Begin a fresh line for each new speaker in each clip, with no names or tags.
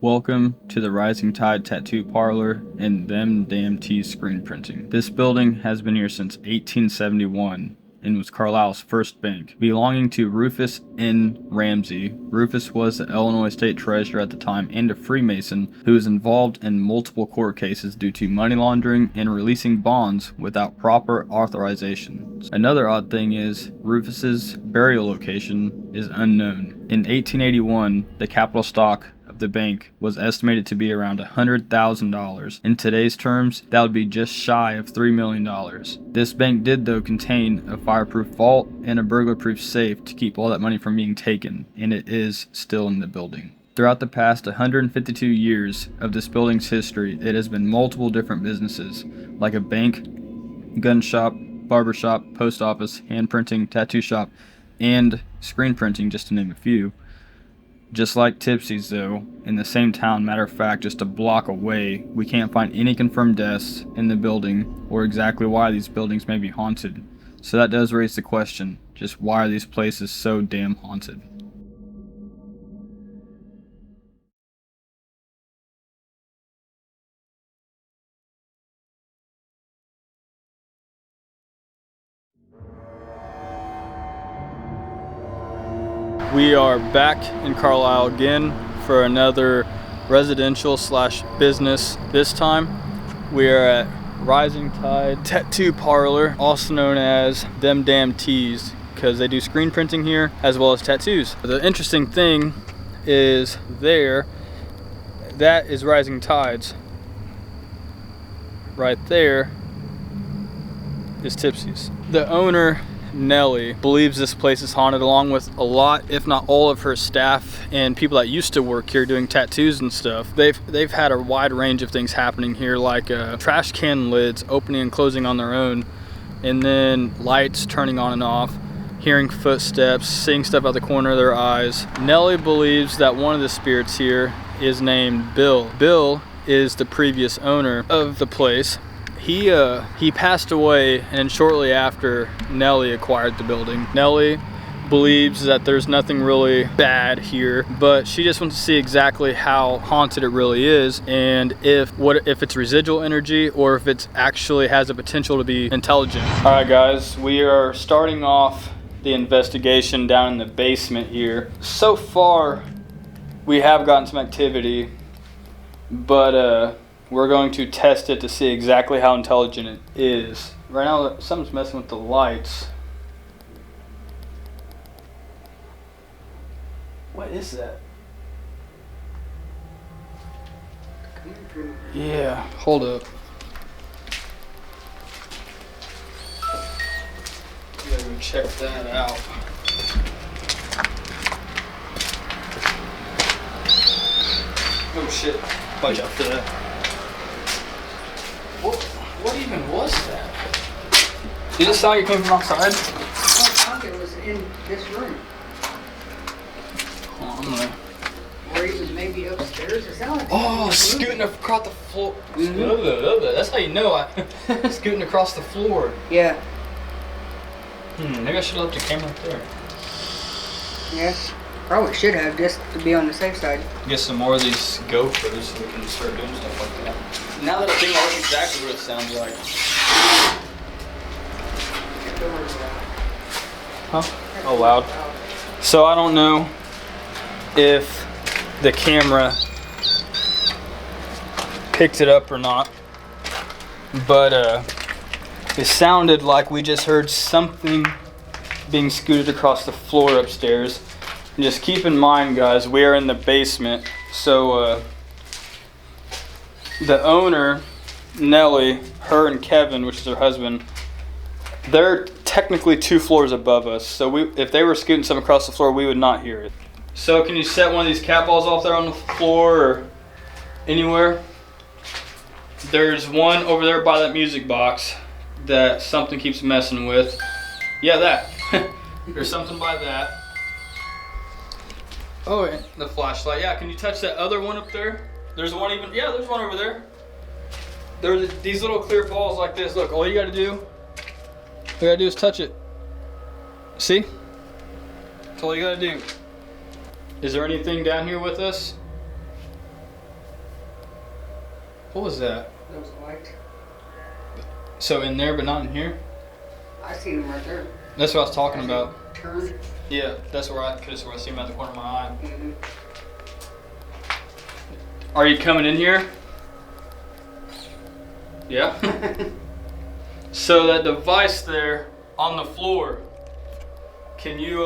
Welcome to the Rising Tide Tattoo Parlor and Them Damn Tees Screen Printing. This building has been here since 1871 and was Carlisle's first bank, belonging to Rufus N. Ramsey. Rufus was the Illinois State Treasurer at the time and a Freemason who was involved in multiple court cases due to money laundering and releasing bonds without proper authorization. Another odd thing is Rufus's burial location is unknown. In 1881, the capital stock of the bank was estimated to be around $100,000. In today's terms, that would be just shy of $3 million. This bank did, though, contain a fireproof vault and a burglar-proof safe to keep all that money from being taken, and it is still in the building. Throughout the past 152 years of this building's history, it has been multiple different businesses, like a bank, gun shop, barber shop, post office, hand printing, tattoo shop, and screen printing, just to name a few. Just like Tipsy's, though, in the same town, matter of fact, just a block away, we can't find any confirmed deaths in the building or exactly why these buildings may be haunted. So that does raise the question, just why are these places so damn haunted? We are back in Carlisle again for another residential / business. This time we are at Rising Tide Tattoo Parlor, also known as Them Damn Tees, because they do screen printing here as well as tattoos. The interesting thing is that is Rising Tides. Right there is Tipsy's. The owner, Nellie, believes this place is haunted, along with a lot, if not all, of her staff and people that used to work here doing tattoos and stuff. They've had a wide range of things happening here, like trash can lids opening and closing on their own, and then lights turning on and off, hearing footsteps, seeing stuff out the corner of their eyes. Nellie believes that one of the spirits here is named Bill. Bill is the previous owner of the place. He passed away, and shortly after Nellie acquired the building. Nellie believes that there's nothing really bad here, but she just wants to see exactly how haunted it really is, and if it's residual energy or if it actually has a potential to be intelligent. All right, guys, we are starting off the investigation down in the basement here. So far, we have gotten some activity, but we're going to test it to see exactly how intelligent it is. Right now, something's messing with the lights. What is that? Yeah, hold up. Gotta go check that out. Oh shit, watch out for that. What even was that? Did it sound like it came from outside?
I thought it was in this room. Or even maybe upstairs. It sounded like
scooting across the floor. That's how you know scooting across the floor.
Yeah.
Maybe I should have left the camera up there.
Yeah. Probably should have, just to be on the safe side.
Get some more of these GoPros so we can start doing stuff like that. Now that I think I know exactly what it sounds like. Huh? Oh, loud. So I don't know if the camera picked it up or not, but it sounded like we just heard something being scooted across the floor upstairs. And just keep in mind, guys, we are in the basement, so the owner, Nellie, her and Kevin, which is her husband, they're technically 2 floors above us, so if they were scooting something across the floor, we would not hear it. So can you set one of these cat balls off there on the floor or anywhere? There's one over there by that music box that something keeps messing with. Yeah, that. There's something by that. Oh, and the flashlight. Yeah, can you touch that other one up there? There's one there's one over there. There's these little clear balls like this. Look, all you gotta do is touch it. See? That's all you gotta do. Is there anything down here with us? What was that?
Those lights.
So in there, but not in here?
I seen them right there.
That's what I was talking about.
Turn.
Yeah, that's where I see him at the corner of my eye.
Mm-hmm.
Are you coming in here? Yeah. So that device there on the floor, can you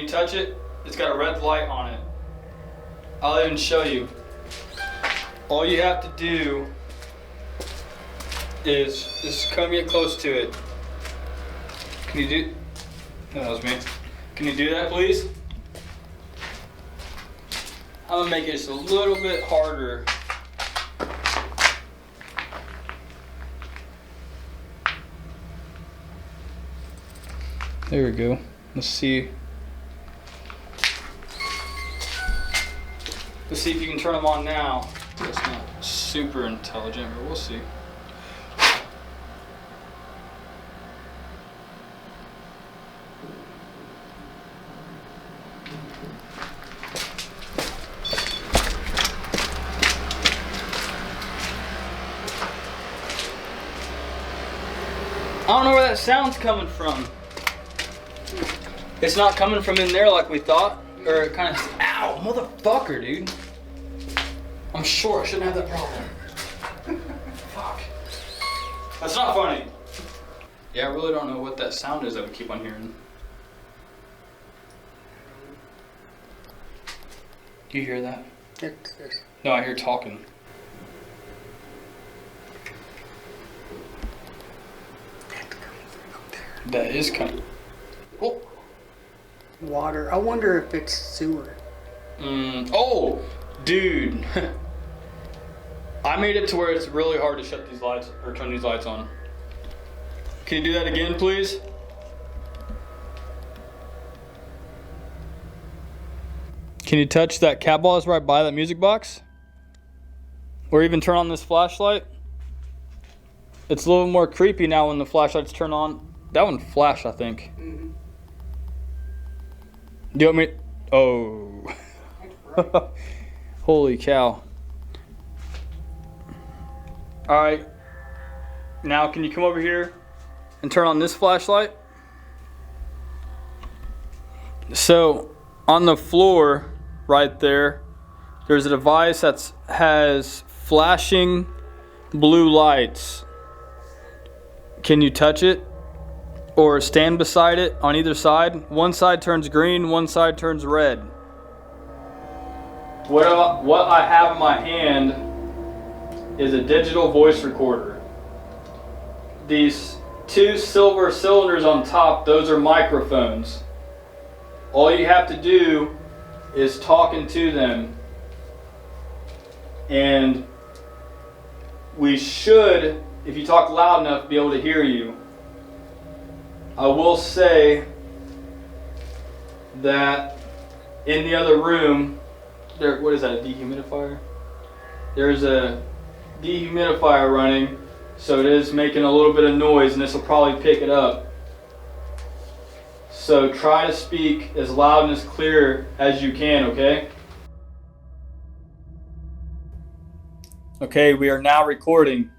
touch it? It's got a red light on it. I'll even show you. All you have to do is just come get close to it. Can you do? No, that was me. Can you do that, please? I'm gonna make it just a little bit harder. There we go. Let's see. Let's see if you can turn them on now. That's not super intelligent, but we'll see. I don't know where that sound's coming from. It's not coming from in there like we thought. Or it kind of, ow, motherfucker, dude. I'm sure I shouldn't have that problem. Fuck. That's not funny. Yeah, I really don't know what that sound is that we keep on hearing. Do you hear that? No, I hear talking. That is coming. Oh.
Water. I wonder if it's sewer.
Oh, dude. I made it to where it's really hard to shut these lights or turn these lights on. Can you do that again, please? Can you touch that cat ball that's right by that music box? Or even turn on this flashlight? It's a little more creepy now when the flashlights turn on. That one flashed, I think.
Mm-hmm.
Do you want me? Oh. Holy cow. Alright. Now can you come over here and turn on this flashlight? So on the floor right there, there's a device that has flashing blue lights. Can you touch it? Or stand beside it on either side? One side turns green, one side turns red. What I have in my hand is a digital voice recorder. These two silver cylinders on top, those are microphones. All you have to do is talk into them. And we should, if you talk loud enough, be able to hear you. I will say that in the other room, what is that, a dehumidifier? There's a dehumidifier running, so it is making a little bit of noise, and this will probably pick it up. So try to speak as loud and as clear as you can, okay? Okay, we are now recording.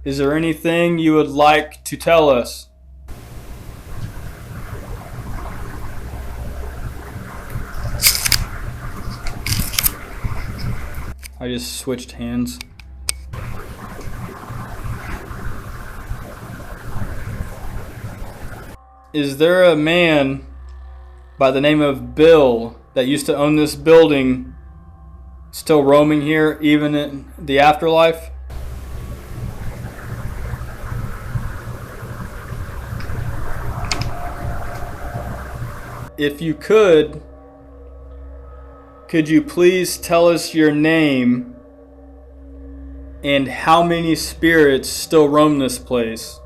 Is there anything you would like to tell us? I just switched hands. Is there a man by the name of Bill that used to own this building still roaming here even in the afterlife? If you could you please tell us your name and how many spirits still roam this place?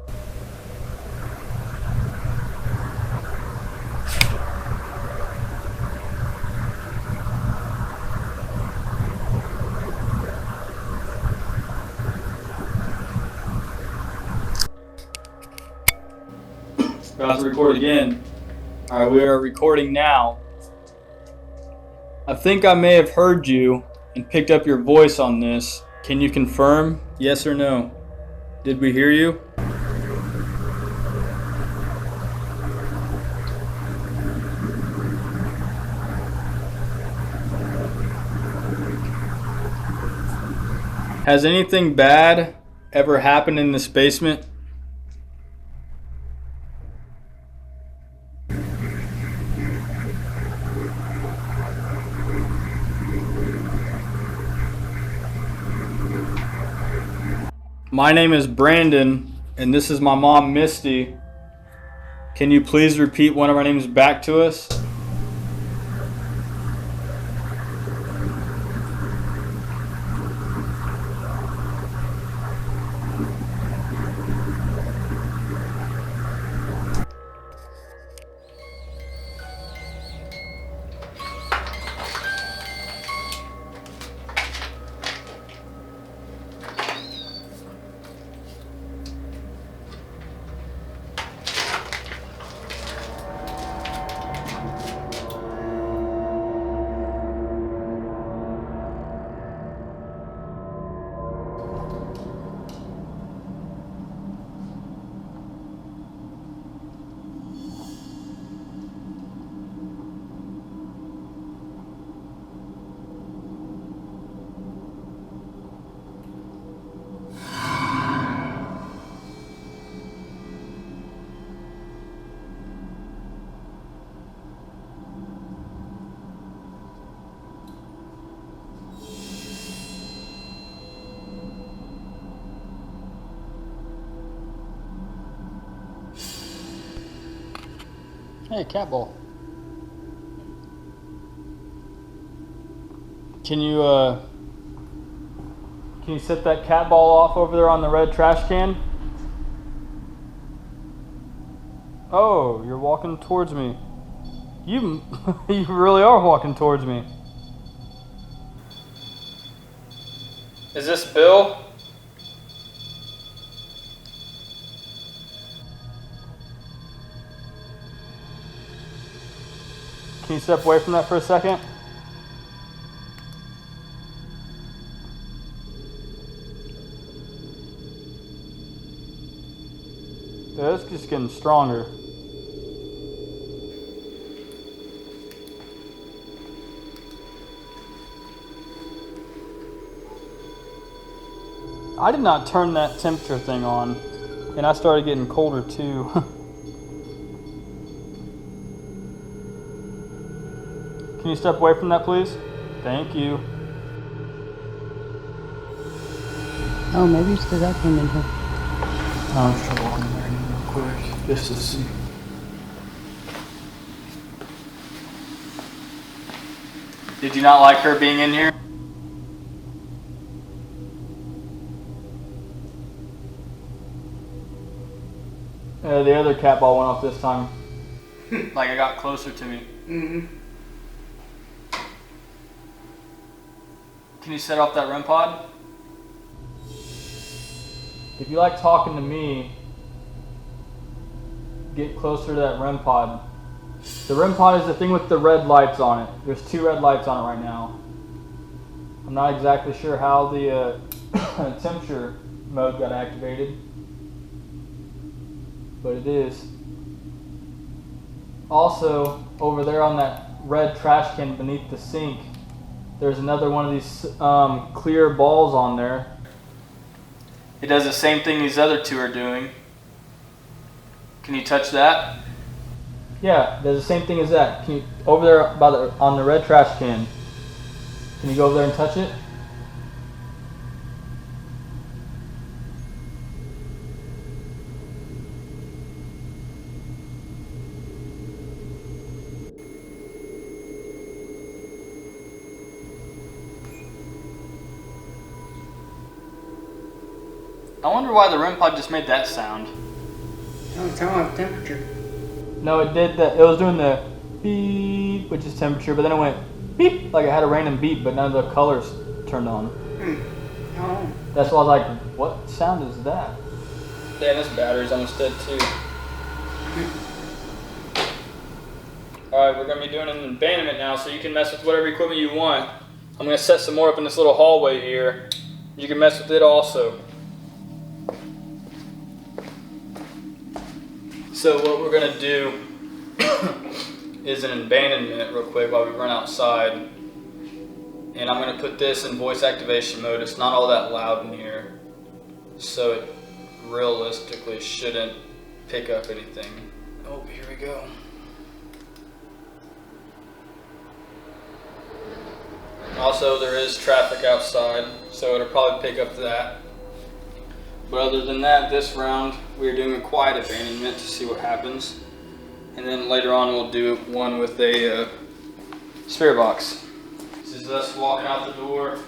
About to record again. Alright, we are recording now. I think I may have heard you. and picked up your voice on this. Can you confirm, yes or no? Did we hear you? Has anything bad ever happened in this basement? My name is Brandon, and this is my mom, Misty. Can you please repeat one of our names back to us? Hey, cat ball. Can you set that cat ball off over there on the red trash can? Oh, you're walking towards me. You you really are walking towards me. Is this Bill? Can you step away from that for a second? Yeah, it's just getting stronger. I did not turn that temperature thing on, and I started getting colder too. Can you step away from that, please? Thank you.
Oh, maybe it's because I came in here.
I'll try walking there real quick, just to see. Did you not like her being in here? The other cat ball went off this time. Like it got closer to me.
Mm-hmm.
Can you set off that REM pod? If you like talking to me, get closer to that REM pod. The REM pod is the thing with the red lights on it. There's 2 red lights on it right now. I'm not exactly sure how the temperature mode got activated, but it is. Also, over there on that red trash can beneath the sink, there's another one of these clear balls on there. It does the same thing these other 2 are doing. Can you touch that? Yeah, it does the same thing as that. Can you, over there on the red trash can, can you go over there and touch it? I wonder why the REM pod just made that sound.
Oh, it's on temperature.
No, it did that. It was doing the beep, which is temperature, but then it went beep, like it had a random beep, but none of the colors turned on.
Oh.
That's why I was like, what sound is that? Damn, this battery's almost dead too. Alright, we're going to be doing an abandonment now, so you can mess with whatever equipment you want. I'm gonna set some more up in this little hallway here. You can mess with it also. So what we're gonna do is an abandonment real quick while we run outside. And I'm gonna put this in voice activation mode. It's not all that loud in here, so it realistically shouldn't pick up anything. Oh, here we go. Also, there is traffic outside, so it'll probably pick up that. But other than that, this round, we're doing a quiet abandonment to see what happens. And then later on, we'll do one with a spirit box. This is us walking out the door.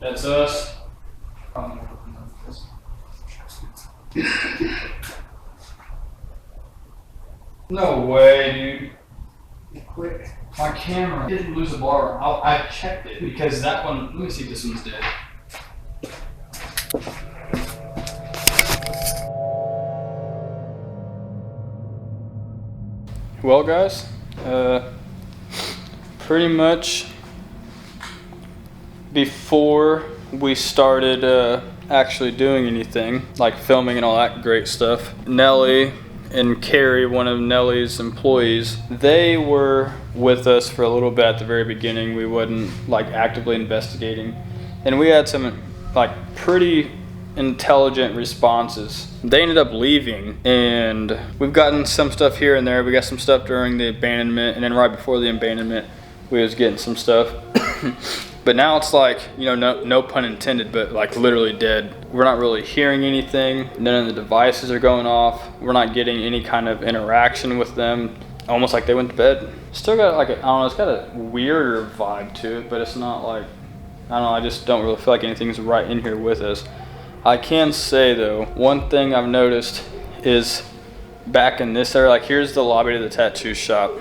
That's us. No way, dude.
Quick.
My camera didn't lose a bar. I checked it because that one, let me see if this one's dead. Well, guys, pretty much before we started actually doing anything, like filming and all that great stuff, Nellie and Carrie, one of Nellie's employees, they were with us for a little bit at the very beginning. We wasn't like actively investigating, and we had some like pretty intelligent responses. They ended up leaving, and we've gotten some stuff here and there. We got some stuff during the abandonment, and then right before the abandonment we was getting some stuff. But now it's like, you know, no pun intended, but like literally dead. We're not really hearing anything. None of the devices are going off. We're not getting any kind of interaction with them. Almost like they went to bed. Still got like, I don't know, it's got a weirder vibe to it, but it's not like, I don't know, I just don't really feel like anything's right in here with us. I can say though, one thing I've noticed is back in this area, like here's the lobby to the tattoo shop.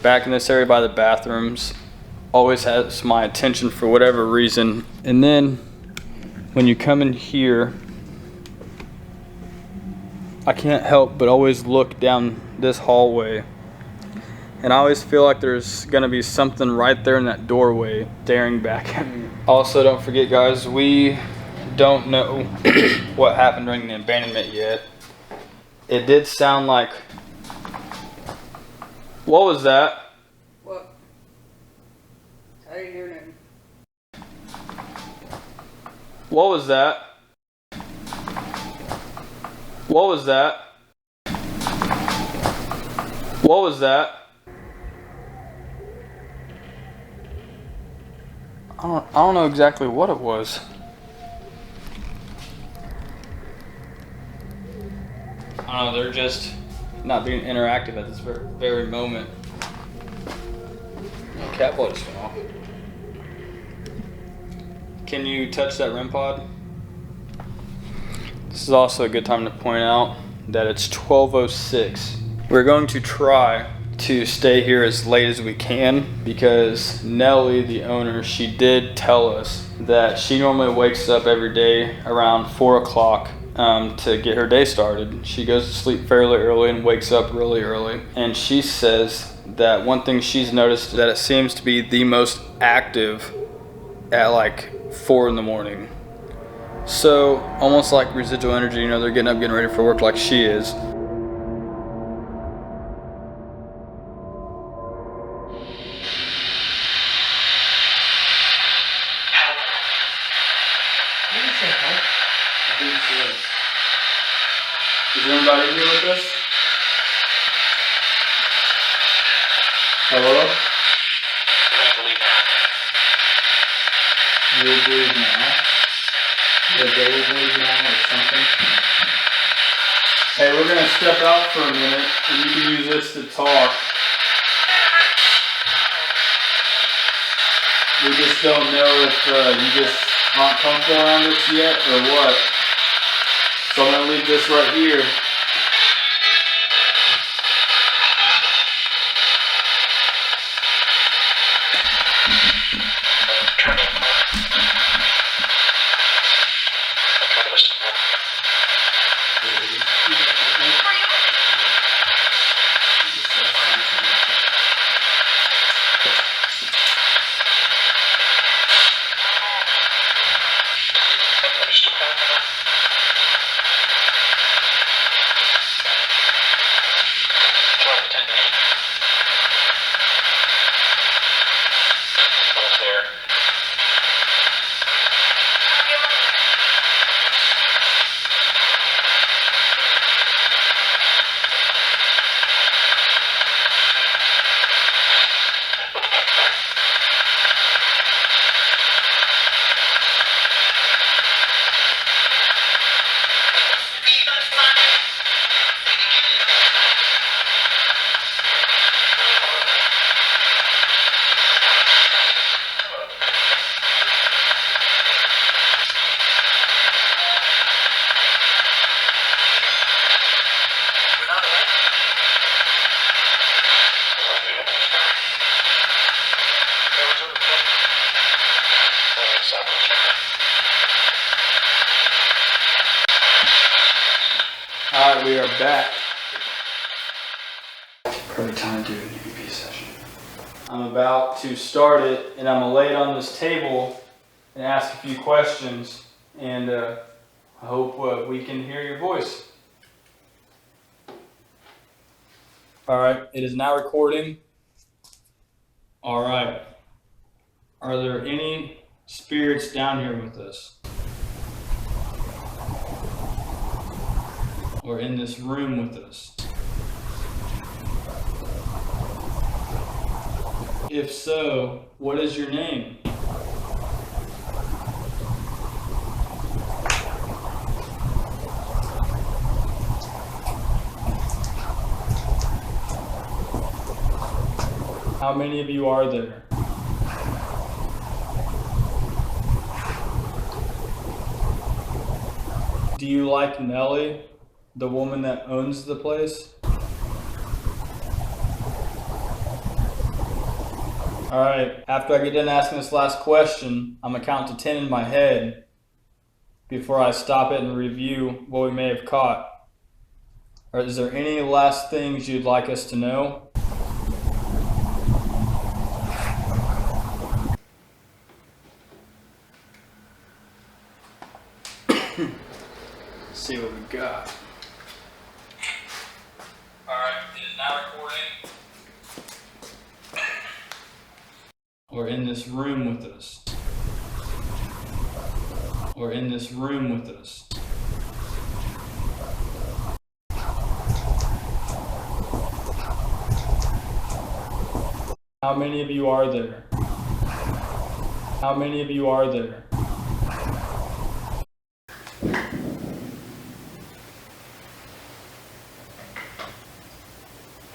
Back in this area by the bathrooms, always has my attention for whatever reason. And then when you come in here, I can't help but always look down this hallway, and I always feel like there's gonna be something right there in that doorway staring back at me. Also, don't forget guys, we don't know what happened during the abandonment yet. It did sound like, what was that?
What? I didn't hear nothing.
What was that? What was that? What was that? I don't know exactly what it was. I don't know, they're just not being interactive at this very moment. Oh, cat ball just went off. Can you touch that REM pod? This is also a good time to point out that it's 12:06. We're going to try to stay here as late as we can because Nellie, the owner, she did tell us that she normally wakes up every day around 4 o'clock to get her day started. She goes to sleep fairly early and wakes up really early. And she says that one thing she's noticed is that it seems to be the most active at like 4 in the morning. So almost like residual energy, you know, they're getting up, getting ready for work like she is. Is anybody here with us? Hello? You will believe now? That they will believe now or something? Hey, we're going to step out for a minute and you can use this to talk. We just don't know if you just aren't comfortable around us yet or what. So I'm going to leave this right here. Alright, we are back. Perfect time to do an e.r.p session. I'm about to start it and I'm going to lay it on this table and ask a few questions and I hope we can hear your voice. Alright, it is now recording. Alright, are there any spirits down here with us? Or in this room with us? If so, what is your name? How many of you are there? Do you like Nellie, the woman that owns the place? Alright, after I get done asking this last question, I'm gonna count to 10 in my head before I stop it and review what we may have caught. Or is there any last things you'd like us to know? Let's see what we got. Alright, it is now recording. Or in this room with us. Or in this room with us. How many of you are there? How many of you are there?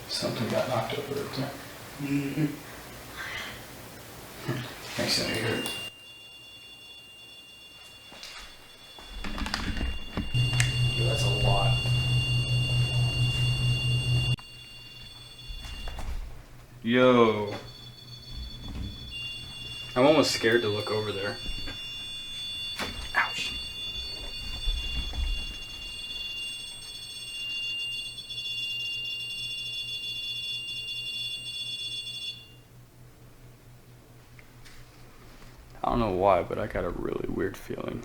Something got knocked over right there. Mm-hmm. Makes sense here. Dude, that's a lot. Yo. I'm almost scared to look over there. Ouch. I don't know why, but I got a really weird feeling.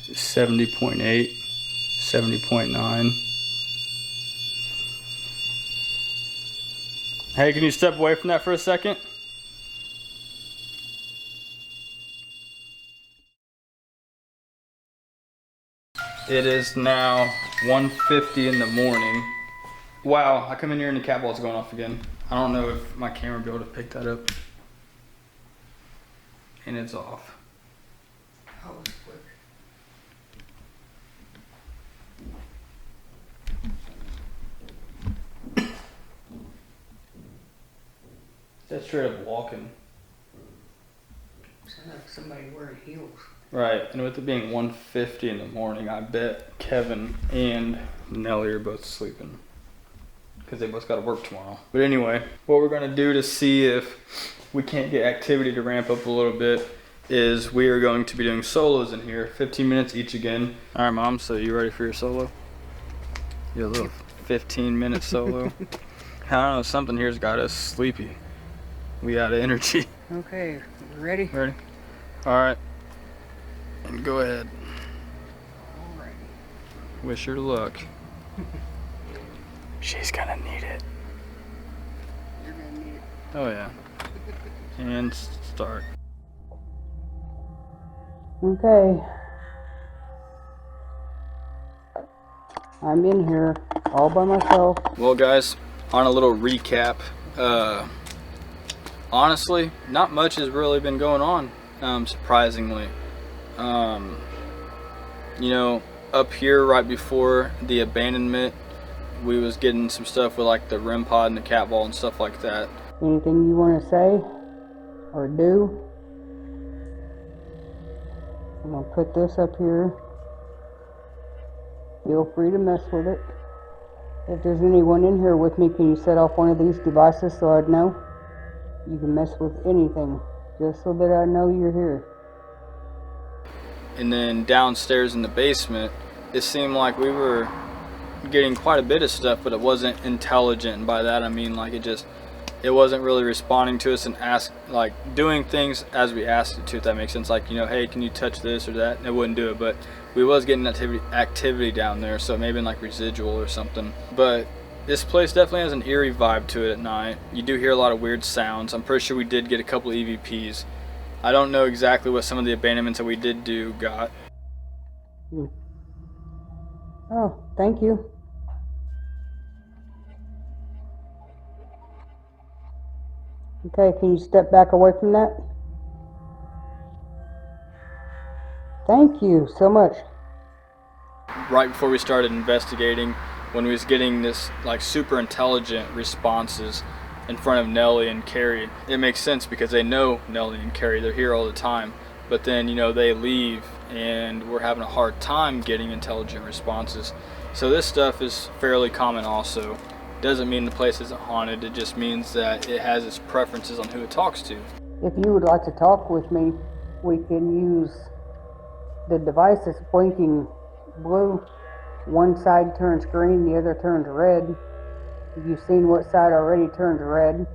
It's 70.8, 70.9. Hey, can you step away from that for a second? It is now 1:50 in the morning. Wow, I come in here and the cat ball's going off again. I don't know if my camera will be able to pick that up. And it's off.
That was quick.
That's straight up walking.
Sounds like somebody wearing heels.
Right, and with it being 1:50 in the morning, I bet Kevin and Nelly are both sleeping. Because they both got to work tomorrow. But anyway, what we're going to do to see if we can't get activity to ramp up a little bit is we are going to be doing solos in here, 15 minutes each again. All right, Mom, so you ready for your solo? Your little 15-minute solo? I don't know, something here's got us sleepy. We out of energy.
Okay, ready?
Ready? All right. And go ahead.
Alright.
Wish her luck. She's gonna need it.
You're gonna need it.
Oh yeah. And start.
Okay. I'm in here all by myself.
Well guys, on a little recap, honestly, not much has really been going on, surprisingly. You know, up here right before the abandonment, we was getting some stuff with like the REM pod and the cat ball and stuff like that.
Anything you want to say or do? I'm gonna put this up here. Feel free to mess with it. If there's anyone in here with me, can you set off one of these devices so I'd know? You can mess with anything, just so that I know you're here.
And then downstairs in the basement, it seemed like we were getting quite a bit of stuff, but it wasn't intelligent. And by that I mean like it wasn't really responding to us and doing things as we asked it to, if that makes sense. Like, you know, hey, can you touch this or that? And it wouldn't do it, but we was getting activity down there, so it may have been like residual or something. But this place definitely has an eerie vibe to it at night. You do hear a lot of weird sounds. I'm pretty sure we did get a couple EVPs. I don't know exactly what some of the abandonments that we did do got.
Oh, thank you. Okay, can you step back away from that? Thank you so much.
Right before we started investigating, when we was getting this like super intelligent responses in front of Nelly and Carrie, it makes sense because they know Nelly and Carrie, they're here all the time. But then, you know, they leave and we're having a hard time getting intelligent responses. So this stuff is fairly common also. Doesn't mean the place isn't haunted, it just means that it has its preferences on who it talks to.
If you would like to talk with me, we can use the device that's blinking blue. One side turns green, the other turns red. You've seen what side already turns red.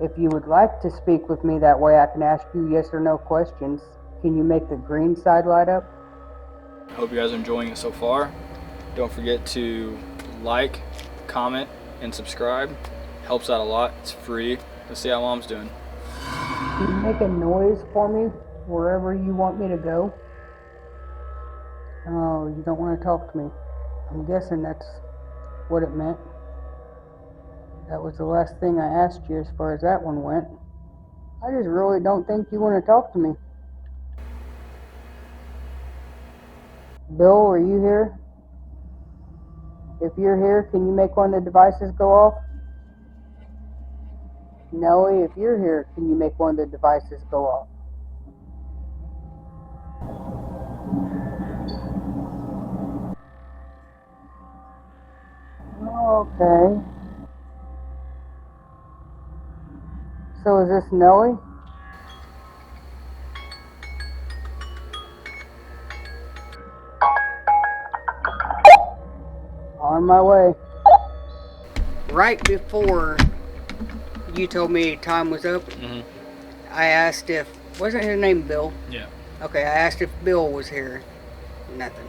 If you would like to speak with me that way, I can ask you yes or no questions. Can you make the green side light up?
Hope you guys are enjoying it so far. Don't forget to like, comment, and subscribe. Helps out a lot. It's free. Let's see how Mom's doing.
Can you make a noise for me wherever you want me to go? Oh, you don't want to talk to me. I'm guessing that's what it meant. That was the last thing I asked you as far as that one went. I just really don't think you want to talk to me. Bill, are you here? If you're here, can you make one of the devices go off? Nellie, if you're here, can you make one of the devices go off? Okay. So is this Nellie? On my way. Right before you told me time was up, I asked if, wasn't his name Bill?
Yeah.
Okay, I asked if Bill was here. Nothing.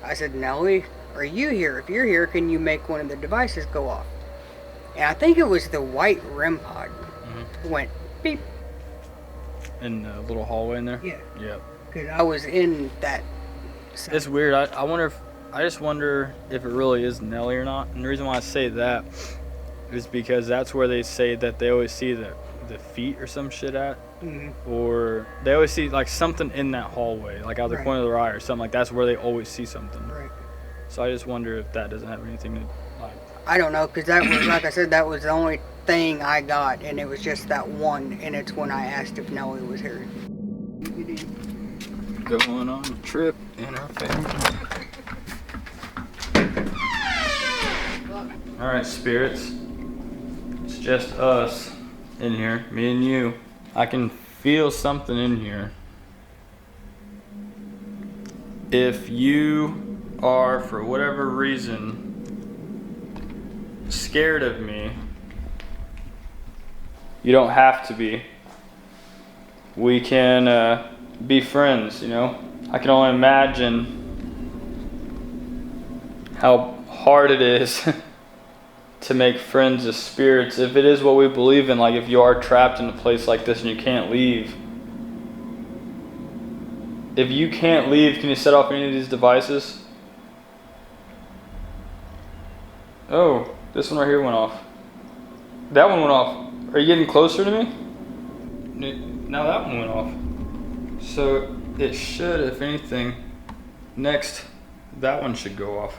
I said, Nellie, are you here? If you're here, can you make one of the devices go off? And I think it was the white REM pod. Went beep.
In the little hallway in there?
Yeah.
Yep.
Because I was in that.
It's weird. I wonder if, I just wonder if it really is Nelly or not. And the reason why I say that is because that's where they say that they always see the feet or some shit at. Or they always see like something in that hallway, like out the corner of their eye or something. Like that's where they always see something.
Right.
So I just wonder if that doesn't have anything to like.
I don't know, because that was, like I said, that was the only thing I got, and it was just that one, and it's when I asked if Nellie was here.
Going on a trip in our family. All right, spirits. It's just us in here, me and you. I can feel something in here. If you are, for whatever reason, scared of me, you don't have to be. We can be friends, you know? I can only imagine how hard it is to make friends as spirits, if it is what we believe in. Like if you are trapped in a place like this and you can't leave. If you can't leave, can you set off any of these devices? Oh, this one right here went off. That one went off. Are you getting closer to me? Now that one went off. So it should, if anything, next, that one should go off.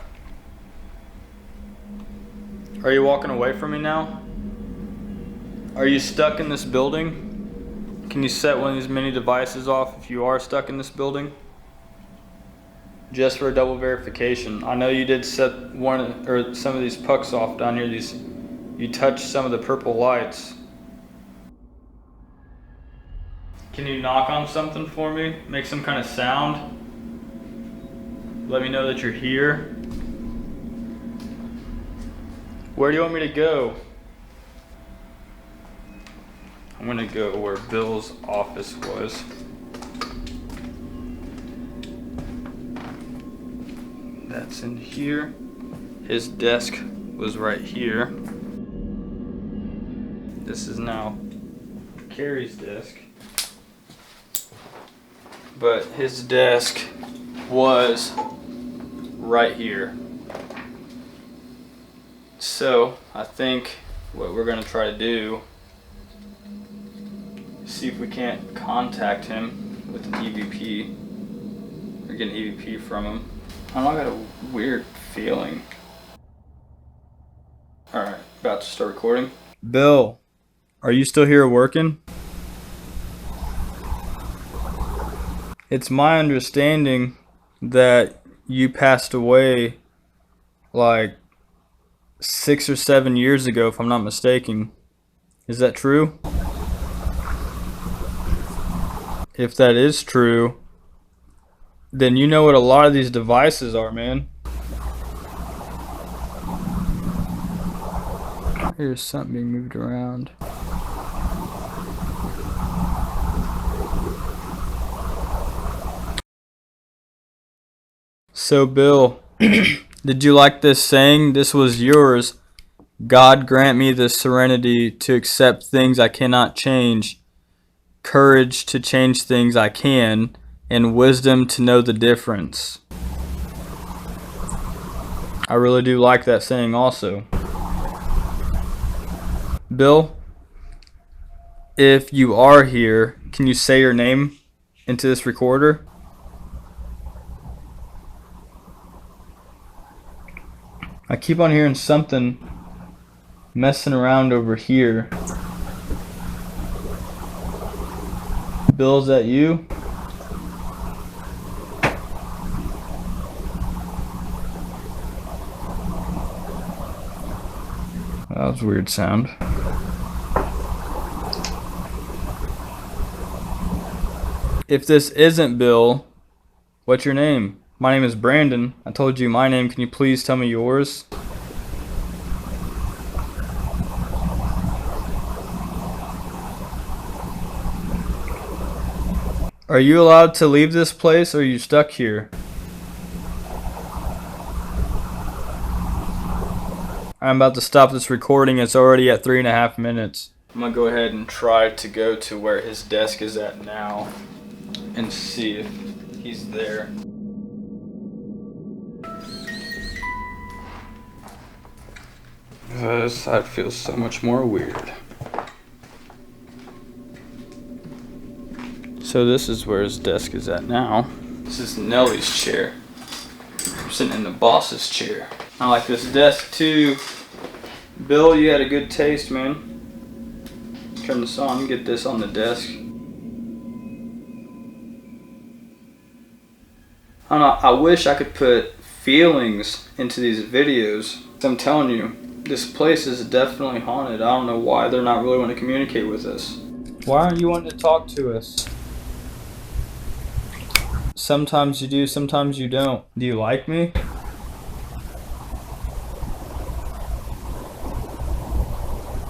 Are you walking away from me now? Are you stuck in this building? Can you set one of these mini devices off if you are stuck in this building? Just for a double verification. I know you did set one or some of these pucks off down here. You touched some of the purple lights. Can you knock on something for me? Make some kind of sound? Let me know that you're here. Where do you want me to go? I'm gonna go where Bill's office was. That's in here. His desk was right here. This is now Carrie's desk. But his desk was right here. So I think what we're gonna try to do is see if we can't contact him with an EVP or get an EVP from him. I don't know, I got a weird feeling. Alright, about to start recording. Bill, are you still here working? It's my understanding that you passed away like 6 or 7 years ago, if I'm not mistaken. Is that true? If that is true, then you know what a lot of these devices are, man. Here's something being moved around. So, Bill, did you like this saying? This was yours. God grant me the serenity to accept things I cannot change, courage to change things I can, and wisdom to know the difference. I really do like that saying also. Bill, if you are here, can you say your name into this recorder? I keep on hearing something messing around over here. Bill, is that you? That was a weird sound. If this isn't Bill, what's your name? My name is Brandon. I told you my name. Can you please tell me yours? Are you allowed to leave this place, or are you stuck here? I'm about to stop this recording. It's already at 3.5 minutes. I'm gonna go ahead and try to go to where his desk is at now and see if he's there. This side feels so much more weird. So this is where his desk is at now. This is Nellie's chair. I'm sitting in the boss's chair. I like this desk too. Bill, you had a good taste, man. Turn this on, get this on the desk. I don't know, I wish I could put feelings into these videos. I'm telling you, this place is definitely haunted. I don't know why they're not really wanting to communicate with us. Why aren't you wanting to talk to us? Sometimes you do, sometimes you don't. Do you like me?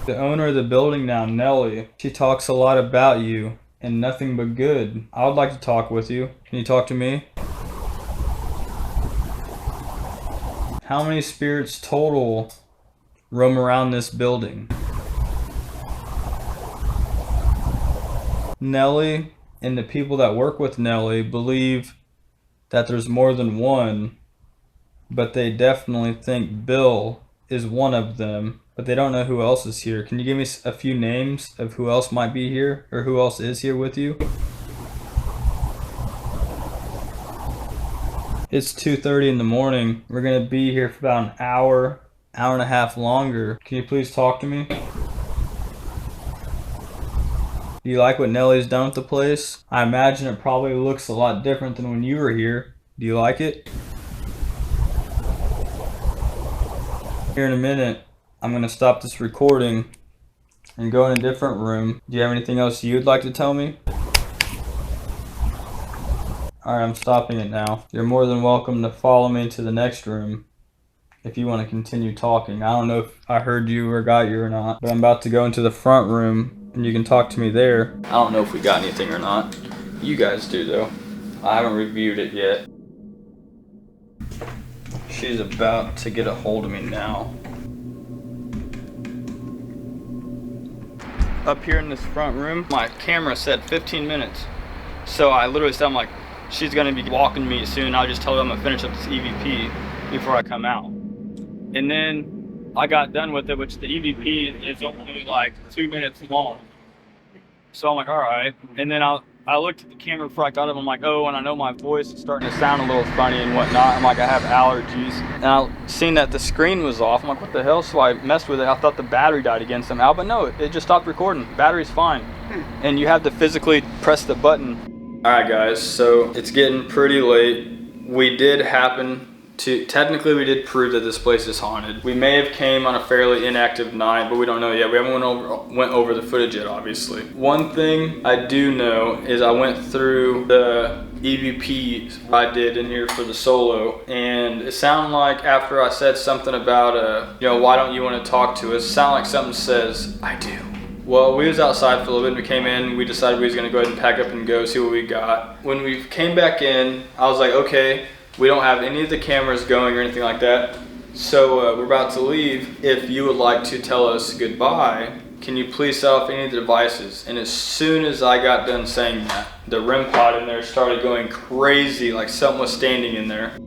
The owner of the building now, Nellie, she talks a lot about you and nothing but good. I would like to talk with you. Can you talk to me? How many spirits total roam around this building? Nellie and the people that work with Nellie believe that there's more than one, but they definitely think Bill is one of them, but they don't know who else is here. Can you give me a few names of who else might be here, or who else is here with you? It's 2:30 in the morning. We're gonna be here for about an hour and a half longer. Can you please talk to me? Do you like what Nellie's done with the place? I imagine it probably looks a lot different than when you were here. Do you like it? Here in a minute, I'm gonna stop this recording and go in a different room. Do you have anything else you'd like to tell me? Alright, I'm stopping it now. You're more than welcome to follow me to the next room if you want to continue talking. I don't know if I heard you or got you or not, but I'm about to go into the front room and you can talk to me there. I don't know if we got anything or not. You guys do though. I haven't reviewed it yet. She's about to get a hold of me now. Up here in this front room, my camera said 15 minutes. So I literally said, I'm like, she's gonna be walking me soon. I'll just tell her I'm gonna finish up this EVP before I come out. And then I got done with it, which the EVP is only like 2 minutes long. So I'm like, all right. And then I looked at the camera before I got up. I'm like, oh, and I know my voice is starting to sound a little funny and whatnot. I'm like, I have allergies. And I seen that the screen was off. I'm like, what the hell? So I messed with it. I thought the battery died again somehow, but no, it just stopped recording. Battery's fine. And you have to physically press the button. All right, guys, so it's getting pretty late. We did technically we did prove that this place is haunted. We may have came on a fairly inactive night, but we don't know yet. We haven't went over the footage yet, obviously. One thing I do know is I went through the EVP I did in here for the solo, and it sounded like after I said something about, why don't you want to talk to us, it sounded like something says, I do. Well, we was outside for a little bit and we came in, we decided we was gonna go ahead and pack up and go see what we got. When we came back in, I was like, okay, we don't have any of the cameras going or anything like that. So we're about to leave. If you would like to tell us goodbye, can you please set off any of the devices? And as soon as I got done saying that, the REM pod in there started going crazy, like something was standing in there.